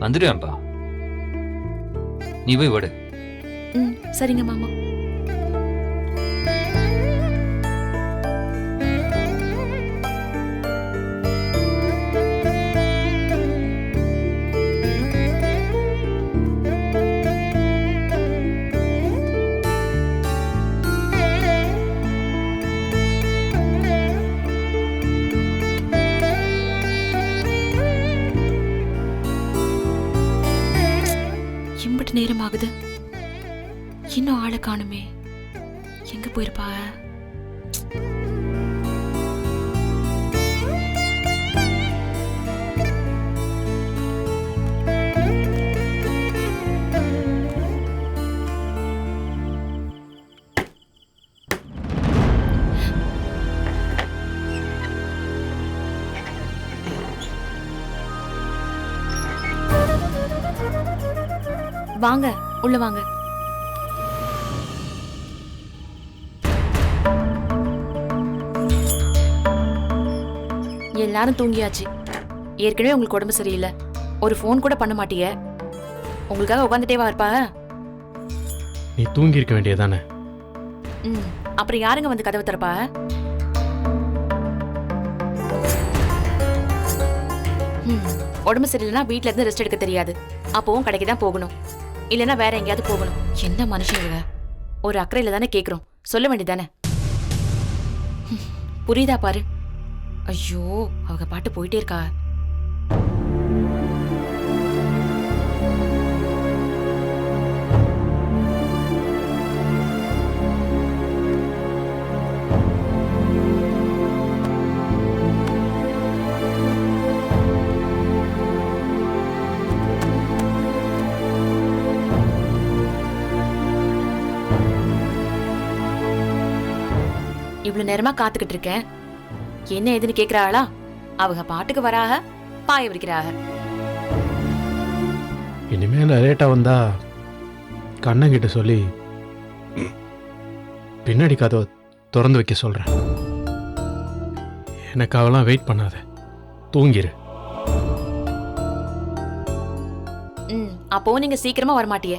வந்துடுவேன்ப்பா. நீ போய் விடு. சரிங்க மாமா. இம்பட்டு நேரம் ஆகுது, இன்னும் ஆளை காணுமே. எங்க போயிருப்பா? வாங்க, உள்ள வாங்க. எல்லாரும் தூங்கியாச்சு. ஏற்கனவே உங்களுக்கு உடம்பு சரியில்லை, ஒரு ஃபோன் கூட பண்ண மாட்டீங்க. உங்களுக்காக உட்காந்துட்டேவா இருப்பா? நீ தூங்கி இருக்க வேண்டியதானே. அப்புறம் யாருங்க வந்து கதவை திறப்பா? உடம்பு சரியில்லைன்னா வீட்டுல இருந்து ரெஸ்ட் எடுக்க தெரியாது, அப்பவும் கடைக்கு தான் போகணும், இல்லைன்னா வேற எங்கேயாவது போகணும். என்ன மனுஷங்க, ஒரு அக்கறையில தானே கேக்குறோம், சொல்ல வேண்டியதானே. புரியுதா பாரு. ஐயோ, அவங்க பாட்டு போயிட்டே இருக்கா. இவ்வளவு நேரமா காத்துக்கிட்டு இருக்கேன், என்ன ஏதுன்னு கேக்குறாளா? அவங்க பாட்டுக்கு வராக, பாய விரிக்கிறாக. இனிமேல் லேட்டா வந்தா கண்ணங்கிட்ட சொல்லி பின்னாடி கதவை திறந்து வைக்க சொல்றேன். எனக்கு அவெல்லாம் வெயிட் பண்ணாத, தூங்கிரு. அப்போ நீங்க சீக்கிரமா வரமாட்டிய.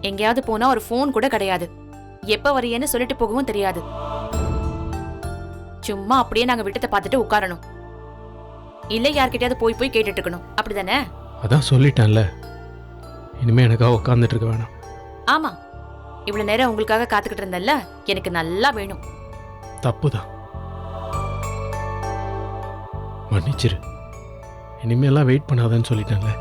எங்கேயாவது போனா ஒரு போன் கூட கிடையாது, எப்ப வரியேன்னு சொல்லிட்டு போகவும் தெரியாது. சும்மா அப்படியே நாங்க விட்டத்தை பார்த்துட்டு உட்காரணும், இல்ல யார்கிட்டயாவது போய் போய் கேட்டுட்டு இருக்கணும், அப்படிதானே? அதான் சொல்லிட்டேன்ல, இனிமே எனக்காக உட்கார்ந்துட்டு இருக்க வேணாம். ஆமா, இவ்வளவு நேரம் உங்களுக்காக காத்துக்கிட்டு இருந்தேன்ல, எனக்கு நல்லா வேணும். தப்புதான், மன்னிச்சிரு. இனிமேலாம் வெயிட் பண்ணாதன்னு சொல்லிட்டேன்ல.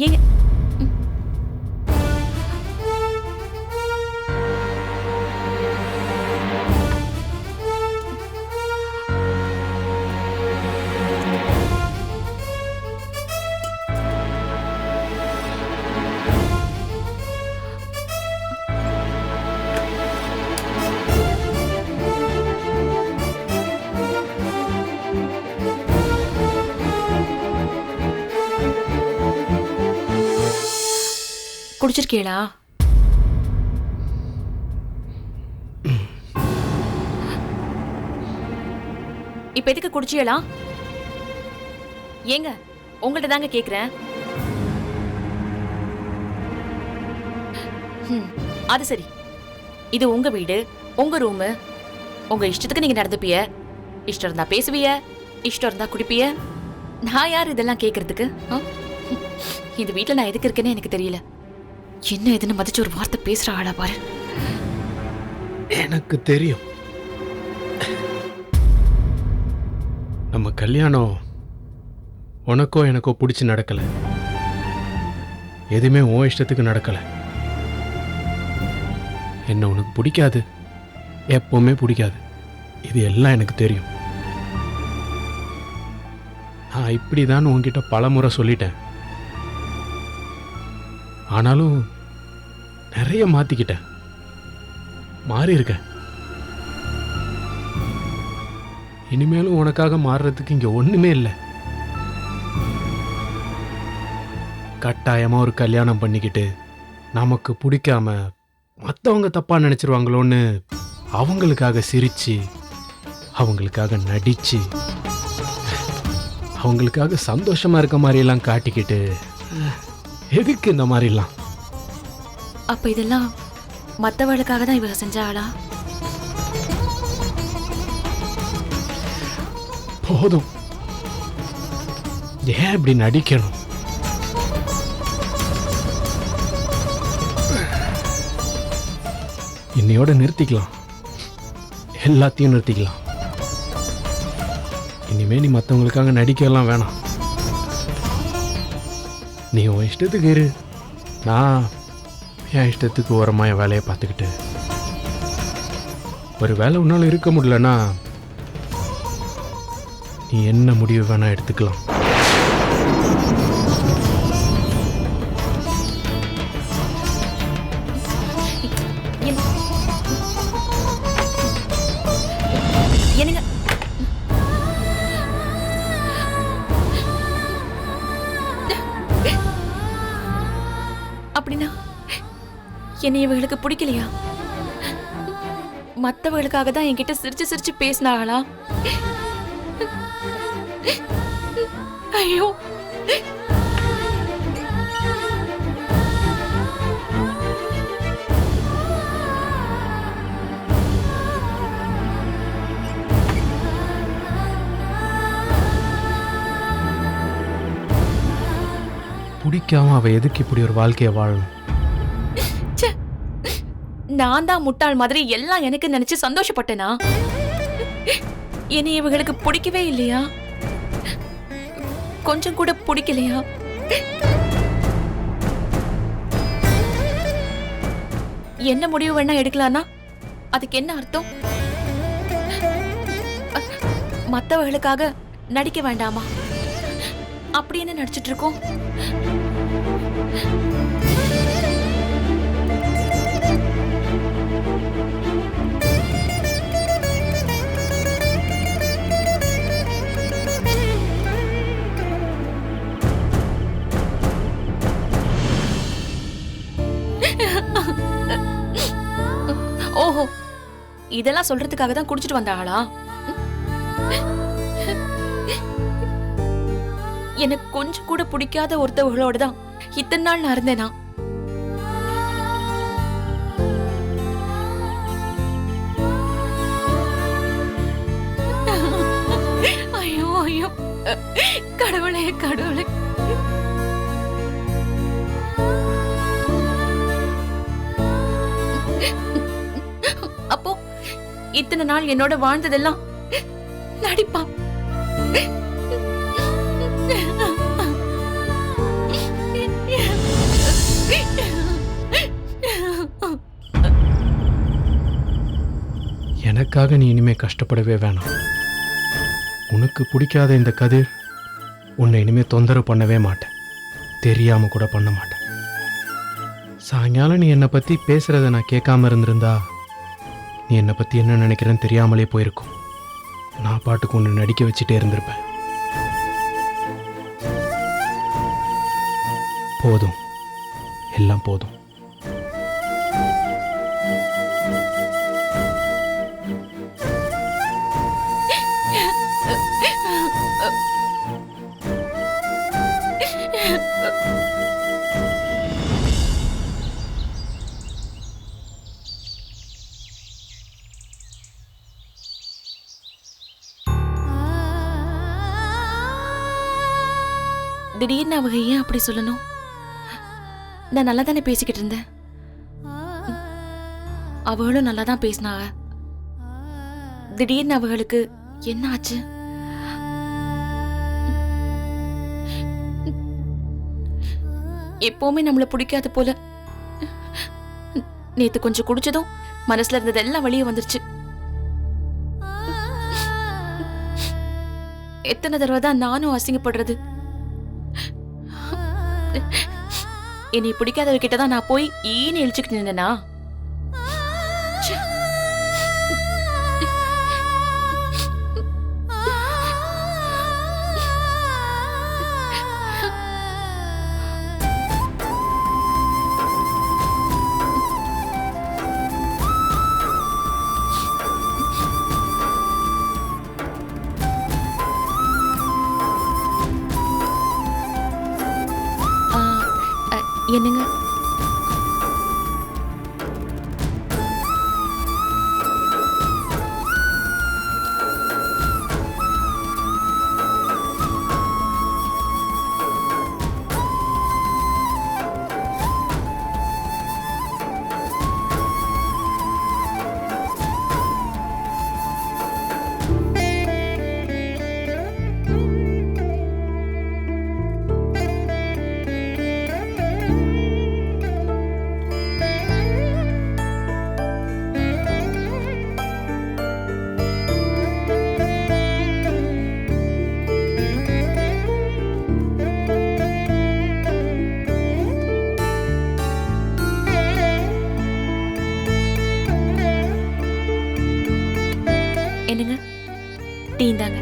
ஏங்க குடிச்சிருக்கீங்களா? இப்ப எதுக்கு குடிச்சியலா? ஏங்க, உங்கள்ட்ட தாங்க கேக்குறேன். அது சரி, இது உங்க வீடு, உங்க ரூமு, உங்க இஷ்டத்துக்கு நீங்க நடந்துப்பிய. இஷ்டம் இருந்தா பேசுவிய, இஷ்டம் இருந்தா குடிப்பிய. நான் யார் இதெல்லாம் கேக்குறதுக்கு? இந்த வீட்டுல நான் எதுக்கு இருக்கேன்னு எனக்கு தெரியல. என்ன எதுன்னு மதிச்சு ஒரு வார்த்தை பேசுற ஆளா பாரு. எனக்கு தெரியும், நம்ம கல்யாணம் உனக்கோ எனக்கோ பிடிச்சி நடக்கல, எதுவுமே உன் இஷ்டத்துக்கு நடக்கல. என்ன உனக்கு பிடிக்காது, எப்பவுமே பிடிக்காது, இது எல்லாம் எனக்கு தெரியும். நான் இப்படிதான் உன்கிட்ட பலமுறை சொல்லிட்டேன், ஆனாலும் நிறைய மாத்திக்கிட்டேன், மாறி இருக்கேன். இனிமேலும் உனக்காக மாறுறதுக்கு இங்க ஒண்ணுமே இல்லை. கட்டாயமா ஒரு கல்யாணம் பண்ணிக்கிட்டு நமக்கு பிடிக்காம மற்றவங்க தப்பா நினைச்சிருவாங்களோன்னு அவங்களுக்காக சிரிச்சு, அவங்களுக்காக நடிச்சு, அவங்களுக்காக சந்தோஷமா இருக்க மாதிரியெல்லாம் காட்டிக்கிட்டு எதுக்கு இந்த மாதிரிலாம்? அப்ப இதெல்லாம் மத்தவளுக்காக தான் இவ செஞ்சாளா? போதும், ஏன் இப்படி நடிக்கணும்? இன்னையோட நிறுத்திக்கலாம், எல்லாத்தையும் நிறுத்திக்கலாம். இனிமே நீ மற்றவங்களுக்காக நடிக்கலாம் வேணாம். நீ உன் இஷ்டத்துக்கு இரு, நான் என் இஷ்டத்துக்கு ஓரமாக என் வேலையை பார்த்துக்கிட்டு. ஒரு வேலை உன்னால் இருக்க முடியலன்னா நீ என்ன முடிவு வேணா எடுத்துக்கலாம். என்னங்க அப்படின்னா என்னை இவங்களுக்கு பிடிக்கலையா? மத்தவங்களுக்காக தான் என்கிட்ட சிரிச்சு சிரிச்சு பேசினாங்களா? ஐயோ, பிடிக்காம அவ எதுக்கு இப்படி ஒரு வாழ்க்கையை வாழணும்? நான் தான் முட்டாள் மாதிரி எல்லாம் எனக்கு நினைச்சு சந்தோஷப்பட்டேனா? என்னை இவங்களுக்கு பிடிக்கவே இல்லையா? கொஞ்சம் கூட பிடிக்கலையா? என்ன முடிவு வேணா எடுக்கலாம்னா அதுக்கு என்ன அர்த்தம்? மத்தவர்களுக்காக நடிக்க வேண்டாமா? அப்படி என்ன நடிச்சிட்டு இருக்கோம்? ஓஹோ, இதெல்லாம் சொல்றதுக்காக தான் குடிச்சிட்டு வந்தாளா? எனக்கு கொஞ்சம் கூட பிடிக்காத ஒருத்தவங்களோட தான் இத்தனை நாள் நான் இருந்தேனா? ஐயோ ஐயோ, கடவுளே கடவுளே. அப்போ இத்தனை நாள் என்னோட வாழ்ந்ததெல்லாம் நடிப்பா? எனக்காக நீ இனிமே கஷ்டப்படவே வேணாம். உனக்கு பிடிக்காத இந்த கதிர் உன்னை இனிமே தொந்தரவு பண்ணவே மாட்டேன், தெரியாம கூட பண்ண மாட்டேன். சாயங்காலம் நீ என்னை பத்தி பேசுறத நான் கேட்காம இருந்திருந்தா நீ என்னை பத்தி என்ன நினைக்கிறேன்னு தெரியாமலே போயிருக்கும். நான் பாட்டுக்கு ஒன்று நடிக்க வச்சுட்டே இருந்திருப்பேன். போதும், எல்லாம் போதும். திடீர்னு அவங்க ஏன் அப்படி சொல்லணும்? நான் நல்லா தானே பேசிக்கிட்டு இருந்தேன். அவளும் நல்லா தான் பேசினாங்க. திடீர்னு அவங்களுக்கு என்ன ஆச்சு? எப்பவுமே நம்மள பிடிக்காத போல நேத்து கொஞ்சம் குடிச்சதும் மனசுல இருந்ததெல்லாம் வெளியே வந்துருச்சு. எத்தனை தடவை தான் நானும் அசிங்கப்படுறது? என்னை பிடிக்காதவ கிட்டதான் நான் போய் ஈன்னு இழிச்சுக்கிட்டு நின்னா. என்னங்க? என்னங்க? டீ இந்தாங்க.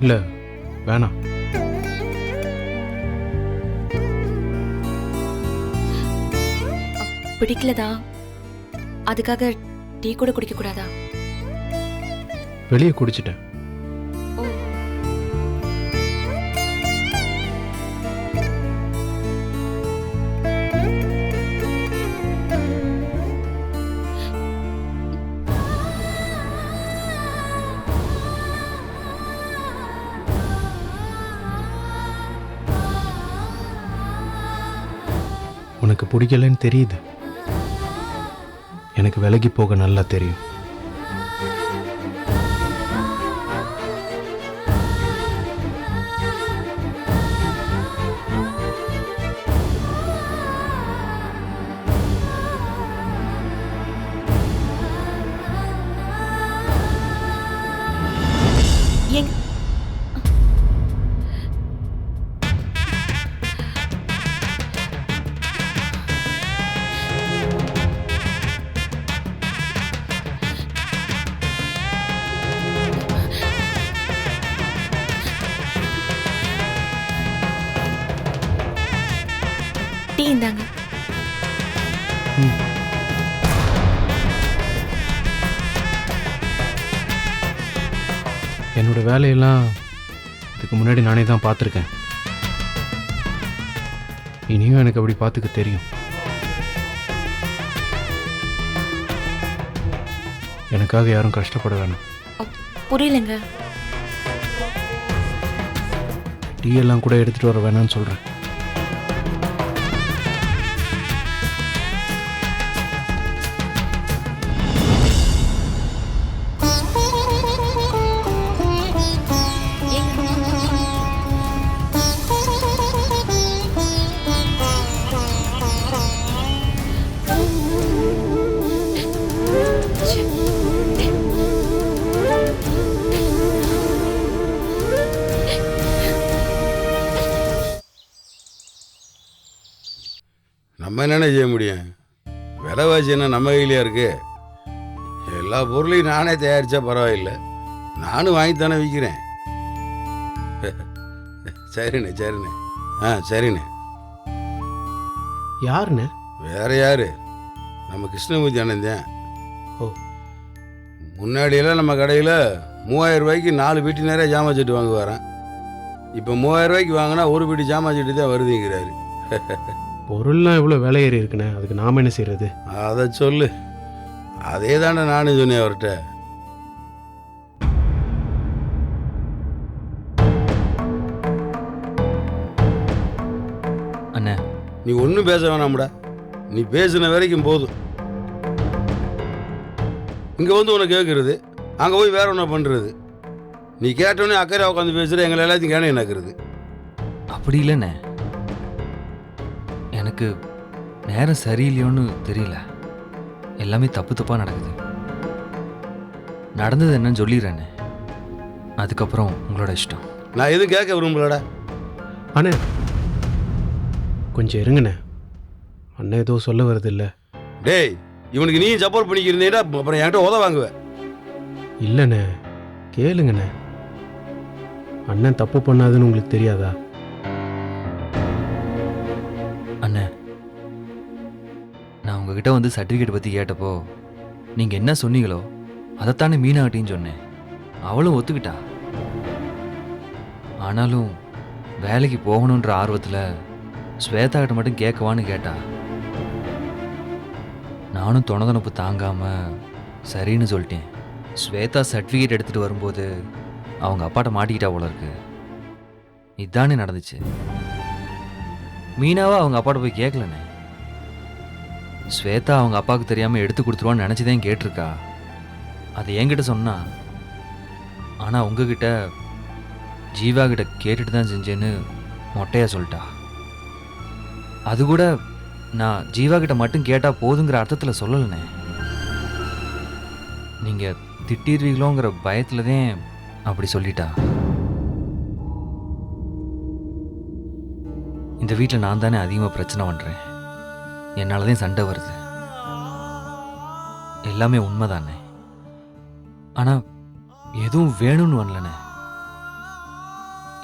இல்லை வேணாம். பிடிக்கலதா? அதுக்காக டீ கூட குடிக்க கூடாதா? வெளியே குடிச்சிட்டேன். ஓ. உனக்கு பிடிக்கலன்னு தெரியுது. எனக்கு விலகி போக நல்லா தெரியும். ஏங்க? டீ இந்தாங்க. என்னோட வேலையெல்லாம் இதுக்கு முன்னாடி நானே தான் பார்த்துருக்கேன். இனியும் எனக்கு அப்படி பார்த்துக்க தெரியும். எனக்காக யாரும் கஷ்டப்பட வேணாம். புரியலங்க. டீ எல்லாம் கூட எடுத்துகிட்டு வர வேணாம்னு சொல்கிறேன். நம்ம என்னென்ன செய்ய முடியும்? விலைவாசி என்ன நம்ம கையிலையா இருக்கு? எல்லா பொருளையும் நானே தயாரித்தா பரவாயில்லை, நானும் வாங்கித்தானே விற்கிறேன். சரிண்ணே சரிண்ணே. சரிண்ணே. யாருண்ணே? வேற யாரு? நம்ம கிருஷ்ணமூர்த்தி அண்ணன் தான். ஓ. முன்னாடியெல்லாம் நம்ம கடையில் 3000 ரூபாய்க்கு 4 பெட்டி நிறைய ஜாமான் சட்டு வாங்குவாரன். இப்போ 3000 ரூபாய்க்கு வாங்கினா ஒரு பெட்டி ஜாமான் சட்டு தான் வருதுங்கிறாரு. பொருள்லாம் எவ்வளோ விலை ஏறி இருக்குண்ணே, அதுக்கு நாம் என்ன செய்யறது? அதை சொல்லு. அதே தானே நானும் சொன்னேன் அவர்கிட்ட. அண்ணே, நீ ஒன்றும் பேச வேணாம்டா. நீ பேசின வரைக்கும் போதும். இங்கே வந்து உன்னை கேட்குறது, அங்கே போய் வேற ஒன்றை பண்ணுறது. நீ கேட்டோன்னே அக்கறை உட்காந்து பேசுகிற, எங்களை எல்லாத்தையும் கேன என்னாக்குறது. அப்படி இல்லைண்ணே, எனக்கு நேரம் சரியில்லையோன்னு தெரியல. எல்லாமே தப்பு தப்பாக நடக்குது. நடந்தது என்னன்னு சொல்லிடுறேண்ணே, அதுக்கப்புறம் உங்களோட இஷ்டம். நான் எதுவும் கேட்க விரும்பலடா. அண்ணே கொஞ்சம் இருங்கண்ணே, அண்ணன் ஏதோ சொல்ல வருது இல்லை? டேய், இவனுக்கு நீ சப்போர்ட் பண்ணிக்கிறீங்கன்னா அப்புறம் என்கிட்ட உத வாங்குவேன். இல்லைண்ணே கேளுங்கண்ணே, அண்ணன் தப்பு பண்ணாதுன்னு உங்களுக்கு தெரியாதா? அண்ணே, நான் உங்ககிட்ட வந்து சர்டிஃபிகேட் பற்றி கேட்டப்போ நீங்கள் என்ன சொன்னீங்களோ அதைத்தானே மீனாகிட்டின்னு சொன்னேன். அவளும் ஒத்துக்கிட்டா. ஆனாலும் வேலைக்கு போகணுன்ற ஆர்வத்தில் ஸ்வேதா கிட்ட மட்டும் கேட்கவான்னு கேட்டா. நானும் தொணதொணப்பு தாங்காமல் சரின்னு சொல்லிட்டேன். ஸ்வேதா சர்டிஃபிகேட் எடுத்துகிட்டு வரும்போது அவங்க அப்பாட்ட மாட்டிக்கிட்டா போல இருக்கு. இதானே நடந்துச்சு. மீனாவா அவங்க அப்பாட்ட போய் கேட்கலண்ணே. ஸ்வேதா அவங்க அப்பாவுக்கு தெரியாமல் எடுத்து கொடுத்துருவான்னு நினச்சிதான் கேட்டிருக்கா. அதை என்கிட்ட சொன்னா. ஆனால் உங்ககிட்ட ஜீவா கிட்ட கேட்டுட்டு தான் செஞ்சேன்னு மொட்டையாக சொல்லிட்டா. அது கூட நான் ஜீவா கிட்ட மட்டும் கேட்டால் போதுங்கிற அர்த்தத்தில் சொல்லலைண்ணே. நீங்கள் திட்டிடுவீங்களோங்கிற பயத்தில் தான் அப்படி சொல்லிட்டா. இந்த வீட்டில் நான் தானே அதிகமாக பிரச்சனை பண்ணுறேன். என்னால் தான் சண்டை வருது. எல்லாமே உண்மைதானே. ஆனால் எதுவும் வேணும்னு வரலண்ணே.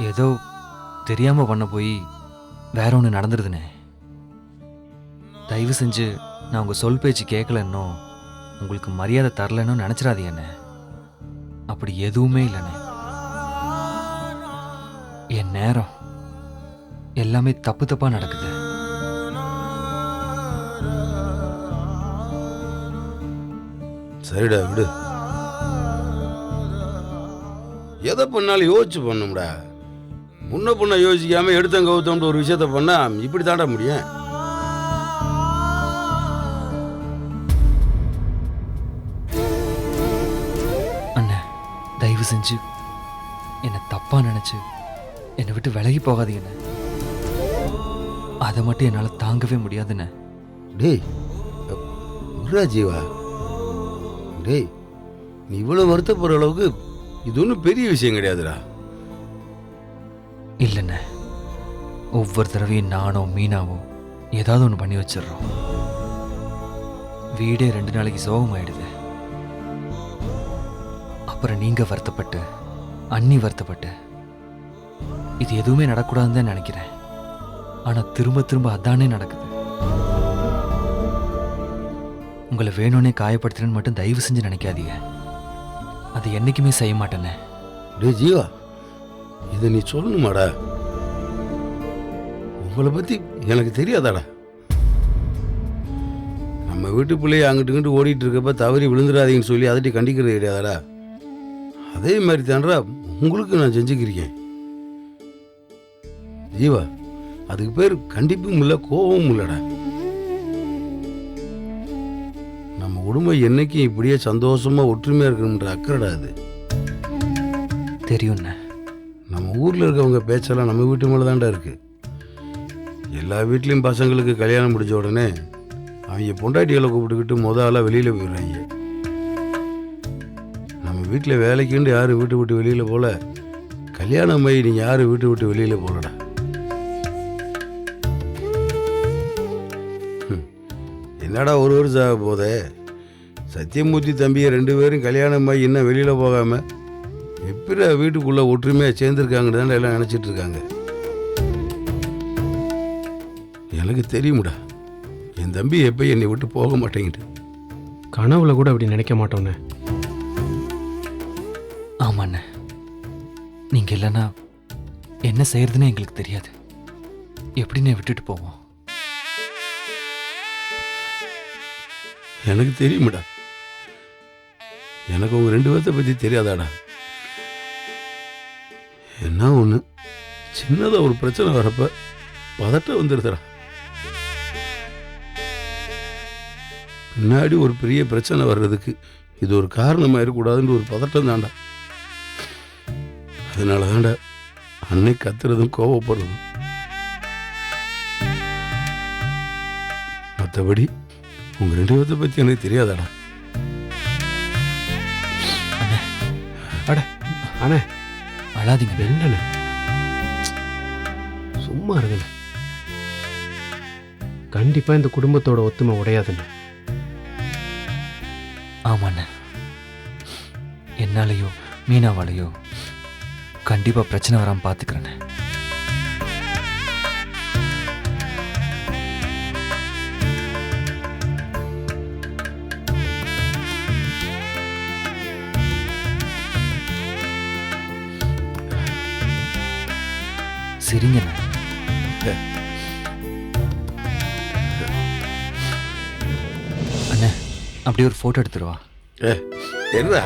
ஏதோ தெரியாமல் பண்ண போய் வேற ஒன்று நடந்துருதுண்ணே. தயவு செஞ்சு நான் உங்கள் சொல் பேச்சு கேட்கலன்னோ உங்களுக்கு மரியாதை தரலன்னு நினச்சிடாதீங்கண்ணே. அப்படி எதுவுமே இல்லைண்ணே. என் நேரம் எல்லாமே தப்பு தப்பாக நடக்குது. சரிடா விடு. எதை பண்ணாலும் யோசிச்சு பண்ணும்டா. முன்ன பொண்ணை யோசிக்காம எடுத்தம் கவுத்தம்ன்ற ஒரு விஷயத்த பண்ணா இப்படி தாண்டா முடியும். அண்ணே தயவு செஞ்சு என்னை தப்பா நினைச்சு என்னை விட்டு விலகி போகாதீங்கண்ணே. அதை மட்டும் என்னால் தாங்கவே முடியாதுண்ணே. டேய் விட்றா ஜீவா. டேய் நீ இவ்வளோ வருத்தப்படுற அளவுக்கு இது ஒன்றும் பெரிய விஷயம் கிடையாதுடா. இல்லைண்ணே, ஒவ்வொரு தடவையும் நானோ மீனாவோ ஏதாவது ஒன்று பண்ணி வச்சிடுறோம். வீடே 2 நாளைக்கு சோகமாயிடுது. அப்புறம் நீங்கள் வருத்தப்பட்டு அண்ணி வருத்தப்பட்டு இது எதுவுமே நடக்கூடாதுன்னு தான் நினைக்கிறேன். ஆனால் திரும்ப திரும்ப அதானே நடக்குது. உங்களை வேணும்னே காயப்படுத்துறேன்னு மட்டும் தயவு செஞ்சு நினைக்காதீங்க. அது என்னைக்குமே செய்ய மாட்டேனே. டே ஜீவா, இதை நீ சொல்லணுமாடா? உங்களை பற்றி எனக்கு தெரியாதாடா? நம்ம வீட்டு பிள்ளைய அங்கிட்டு இங்கிட்டு ஓடிட்டு இருக்கப்ப தவறி விழுந்துடாதீங்கன்னு சொல்லி அதட்டி கண்டிக்கிறது கிடையாதாடா? அதே மாதிரி தான்றா உங்களுக்கு நான் செஞ்சுக்கிறேன் ஜீவா. அதுக்கு பேர் கண்டிப்பும் இல்லை, கோபமும் இல்லைடா. நம்ம குடும்பம் என்னைக்கும் இப்படியே சந்தோஷமா ஒற்றுமையா இருக்கணும்ன்ற அக்கறைடா அது. தெரியும்ண்ணே. நம்ம ஊர்ல இருக்கவங்க பேச்செல்லாம் நம்ம வீட்டு மேலே தான்டா இருக்கு. எல்லா வீட்லேயும் பசங்களுக்கு கல்யாணம் முடிஞ்ச உடனே அவங்க பொண்டாட்டிகளை கூப்பிட்டுக்கிட்டு ஆளாக வெளியில் போயிடுறாங்க. நம்ம வீட்டில் வேலைக்குண்டு யாரும் வீட்டு விட்டு வெளியில் போல, கல்யாணம் ஆகி நீங்கள் யாரும் வீட்டு விட்டு வெளியில் போகலடா. என்னடா ஒரு வருஷம் ஆக போதே, சத்தியமூர்த்தி தம்பியை 2 பேரும் கல்யாணம் ஆகி இன்னும் வெளியில் போகாமல் எப்படி வீட்டுக்குள்ளே ஒற்றுமையாக சேர்ந்துருக்காங்கன்னு தான் எல்லாம் நினச்சிட்டு இருக்காங்க. எனக்கு தெரியுமுடா, என் தம்பி எப்போ என்னை விட்டு போக மாட்டேங்கிட்டு. கனவுல கூட அப்படி நினைக்க மாட்டோண்ணே. ஆமாண்ணே, நீங்கள் இல்லைன்னா என்ன செய்யறதுன்னு எங்களுக்கு தெரியாது. எப்படின்னு விட்டுட்டு போவோம்? எனக்கு தெரியுமுடா. எனக்கு உங்க 2 பேர்த்த பற்றி தெரியாதாடா? என்ன ஒன்று சின்னதாக ஒரு பிரச்சனை வரப்ப பதட்டம் வந்துடுதுடா. பின்னாடி ஒரு பெரிய பிரச்சனை வர்றதுக்கு இது ஒரு காரணமாக இருக்கக்கூடாதுன்னு ஒரு பதட்டம் தாண்டா. அதனால தாண்டா அன்னை கத்துறதும் கோவப்படுறதும். மற்றபடி உங்க 2 பேர்த்த பற்றி எனக்கு தெரியாதாடா? அட அண்ணே, அழாதீங்க. என்னண்ணே சும்மா இருங்கண்ணே. கண்டிப்பா இந்த குடும்பத்தோட ஒத்துமை உடையாதுண்ணே. ஆமாண்ணே, என்னாலேயோ மீனாவாலேயோ கண்டிப்பாக பிரச்சனை வராமல் பார்த்துக்கிறேண்ணே. சிரிங்கண்ணே. அண்ணே அப்படியே ஒரு ஃபோட்டோ எடுத்துருவா. என்ன